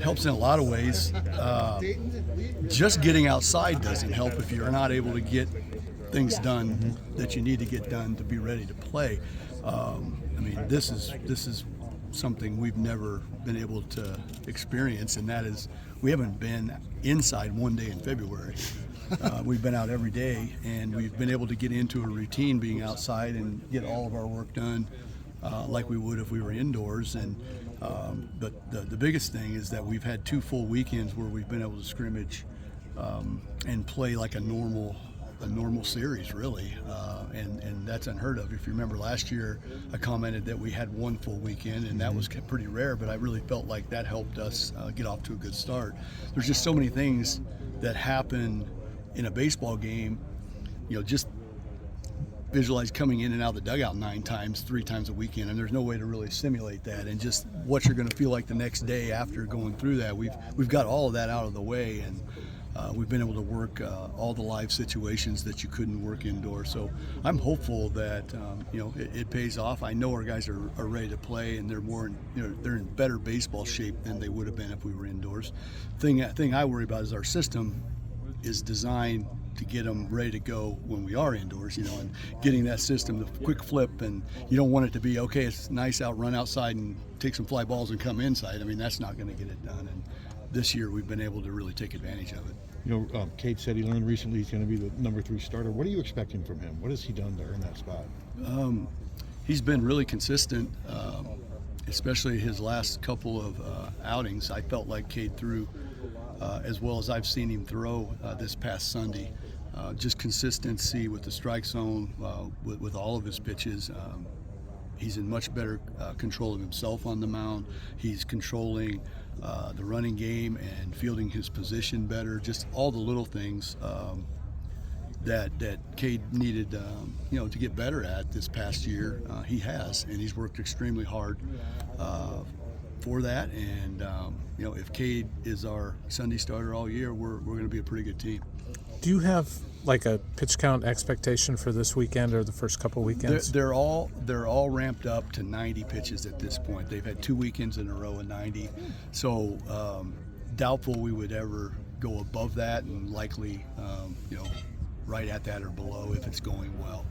Helps in a lot of ways. Just getting outside doesn't help if you're not able to get things done that you need to get done to be ready to play. I mean, this is something we've never been able to experience, and that is we haven't been inside one day in February. We've been out every day, and we've been able to get into a routine being outside and get all of our work done like we would if we were indoors. And but the biggest thing is that we've had 2 full weekends where we've been able to scrimmage and play like a normal series, really, and that's unheard of. If you remember last year, I commented that we had 1 full weekend, and that was pretty rare, but I really felt like that helped us get off to a good start. There's just so many things that happen in a baseball game, just visualize coming in and out of the dugout 9 times, 3 times a weekend, and there's no way to really simulate that. And just what you're going to feel like the next day after going through that, we've got all of that out of the way, and we've been able to work all the live situations that you couldn't work indoors. So I'm hopeful that it pays off. I know our guys are ready to play, and they're in better baseball shape than they would have been if we were indoors. Thing I worry about is our system is designed to get them ready to go when we are indoors, and getting that system, the quick flip, and you don't want it to be, okay, it's nice out, run outside and take some fly balls and come inside. I mean, that's not going to get it done. And this year we've been able to really take advantage of it. Cade said he learned recently he's going to be the number 3 starter. What are you expecting from him? What has he done to earn that spot? He's been really consistent, especially his last couple of outings. I felt like Cade threw as well as I've seen him throw this past Sunday. Just consistency with the strike zone, with all of his pitches. He's in much better control of himself on the mound. He's controlling the running game and fielding his position better. Just all the little things that Cade needed, to get better at this past year. He has, and he's worked extremely hard for that. And if Cade is our Sunday starter all year, we're going to be a pretty good team. Do you have like a pitch count expectation for this weekend or the first couple weekends? They're all ramped up to 90 pitches at this point. They've had 2 weekends in a row of 90, so doubtful we would ever go above that, and likely right at that or below if it's going well.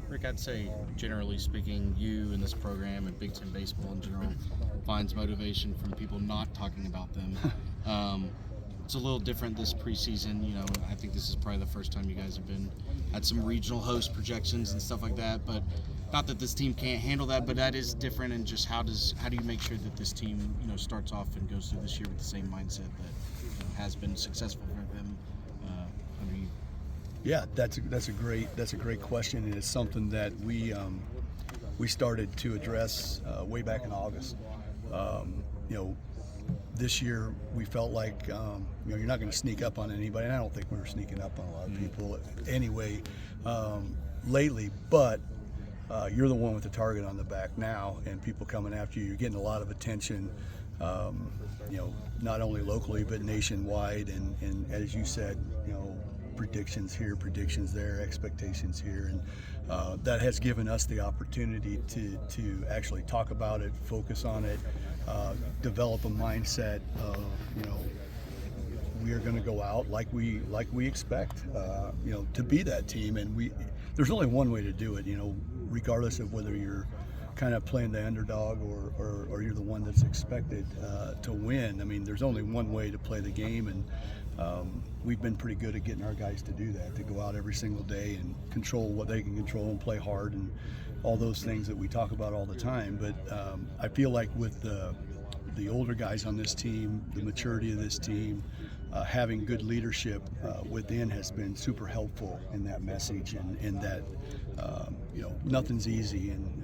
Rick, I'd say generally speaking, you and this program and Big Ten baseball in general finds motivation from people not talking about them. It's a little different this preseason. I think this is probably the first time you guys have had some regional host projections and stuff like that. But not that this team can't handle that, but that is different. And just how do you make sure that this team starts off and goes through this year with the same mindset that has been successful for them under you? Yeah, that's a great question, and it's something that we started to address way back in August. This year we felt like you're not going to sneak up on anybody, and I don't think we were sneaking up on a lot of people anyway lately, but you're the one with the target on the back now, and people coming after you. You're getting a lot of attention, not only locally but nationwide, and as you said, predictions here, predictions there, expectations here, and that has given us the opportunity to actually talk about it, focus on it, develop a mindset of we are going to go out like we expect to be that team, and there's only one way to do it, regardless of whether you're kind of playing the underdog or you're the one that's expected to win. I mean, there's only one way to play the game, and we've been pretty good at getting our guys to do that, to go out every single day and control what they can control and play hard and all those things that we talk about all the time. But I feel like with the older guys on this team, the maturity of this team, having good leadership within has been super helpful in that message, and that nothing's easy, and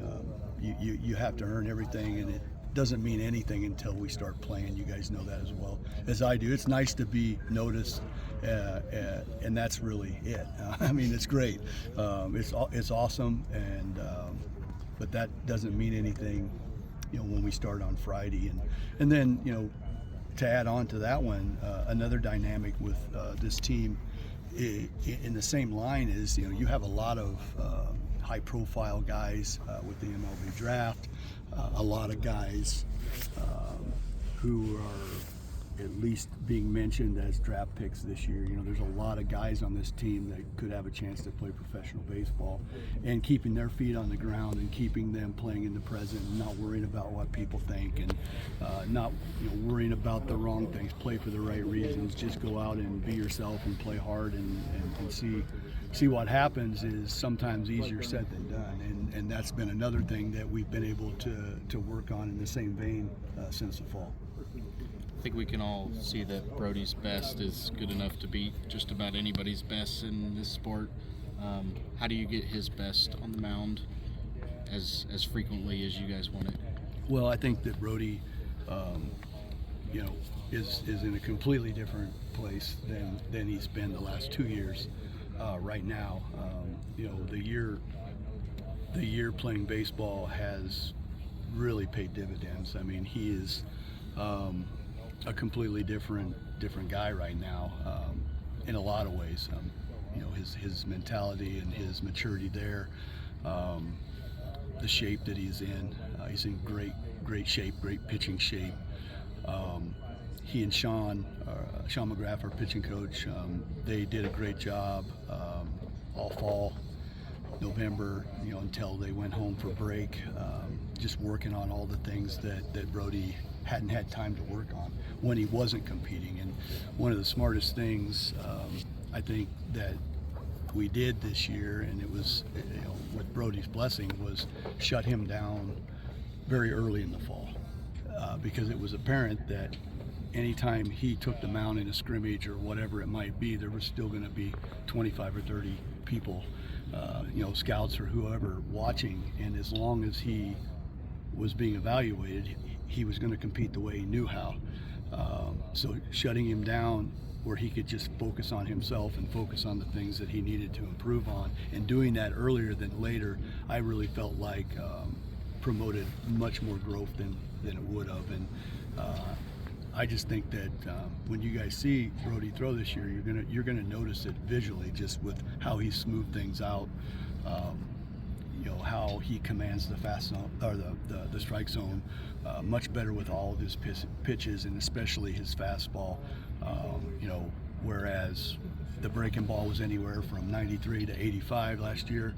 you have to earn everything, and it doesn't mean anything until we start playing. You guys know that as well as I do. It's nice to be noticed, and that's really it. I mean, it's great. It's awesome, and but that doesn't mean anything, when we start on Friday. And then, to add on to that one, another dynamic with this team in the same line is, you have a lot of high-profile guys with the MLB draft, a lot of guys who are at least being mentioned as draft picks this year. You know, there's a lot of guys on this team that could have a chance to play professional baseball, and keeping their feet on the ground and keeping them playing in the present and not worrying about what people think, and not worrying about the wrong things. Play for the right reasons. Just go out and be yourself and play hard and see what happens is sometimes easier said than done, and that's been another thing that we've been able to work on in the same vein since the fall. I think we can all see that Brody's best is good enough to beat just about anybody's best in this sport. How do you get his best on the mound as frequently as you guys want it? Well, I think that Brody, is in a completely different place than he's been the last 2 years. Right now, the year playing baseball has really paid dividends. I mean, he is a completely different guy right now in a lot of ways. His mentality and his maturity there, the shape that he's in great shape, great pitching shape. He and Sean McGrath, our pitching coach, they did a great job all fall, November, until they went home for break, just working on all the things that Brody hadn't had time to work on when he wasn't competing. And one of the smartest things I think that we did this year, and it was with Brody's blessing, was shut him down very early in the fall, because it was apparent that anytime he took the mound in a scrimmage or whatever it might be, there was still going to be 25 or 30 people, scouts or whoever watching, and as long as he was being evaluated, he was going to compete the way he knew how. So shutting him down where he could just focus on himself and focus on the things that he needed to improve on, and doing that earlier than later, I really felt like promoted much more growth than it would have. And I just think that when you guys see Brody throw this year, you're gonna notice it visually, just with how he smoothed things out. How he commands the fast zone or the strike zone much better with all of his pitches, and especially his fastball. Whereas the breaking ball was anywhere from 93 to 85 last year.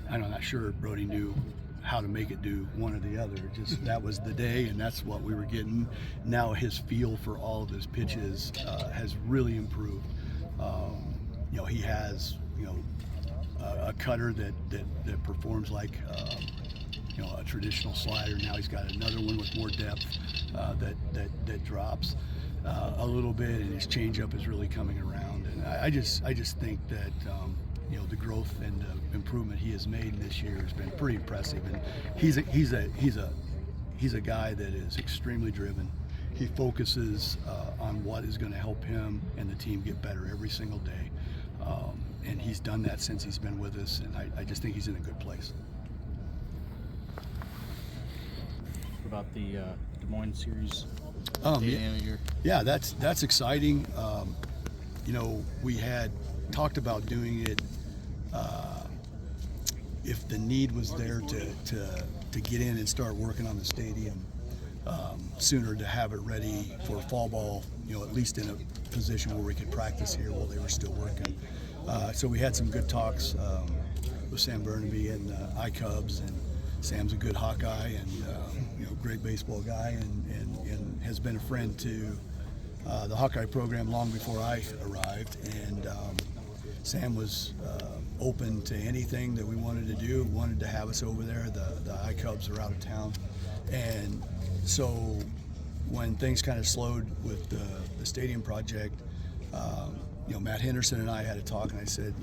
I'm not sure Brody knew how to make it do one or the other. Just that was the day, and that's what we were getting. Now his feel for all of his pitches has really improved. He has a cutter that performs like a traditional slider. Now he's got another one with more depth that drops a little bit, and his changeup is really coming around. And I just think that the growth and the improvement he has made this year has been pretty impressive. And he's a guy that is extremely driven. He focuses on what is going to help him and the team get better every single day. And he's done that since he's been with us, and I just think he's in a good place. What about the Des Moines series? Yeah, that's exciting. We had talked about doing it if the need was there to get in and start working on the stadium sooner, to have it ready for fall ball, at least in a position where we could practice here while they were still working. So we had some good talks with Sam Burnaby and iCubs, and Sam's a good Hawkeye and great baseball guy, and has been a friend to the Hawkeye program long before I arrived. And Sam was open to anything that we wanted to do, wanted to have us over there. The iCubs are out of town, and so when things kind of slowed with the stadium project, Matt Henderson and I had a talk, and I said,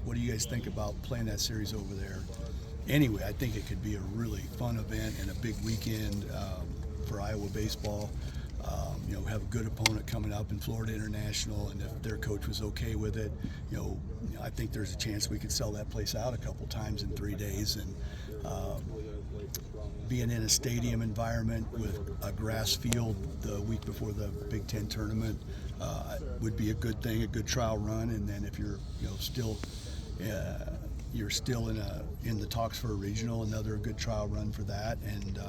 what do you guys think about playing that series over there? Anyway, I think it could be a really fun event and a big weekend for Iowa baseball. We have a good opponent coming up in Florida International, and if their coach was okay with it, I think there's a chance we could sell that place out a couple times in 3 days. And being in a stadium environment with a grass field the week before the Big Ten tournament would be a good thing, a good trial run. And then if you're still you're still in the talks for a regional, another good trial run for that, and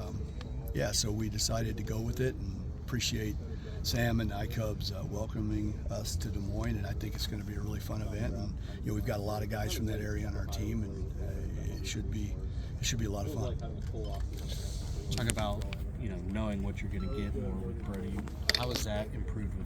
yeah, so we decided to go with it, and appreciate Sam and iCubs welcoming us to Des Moines, and I think it's going to be a really fun event. And we've got a lot of guys from that area on our team, and it should be a lot of fun. Talk about knowing what you're going to get more with Brody. How has that improved with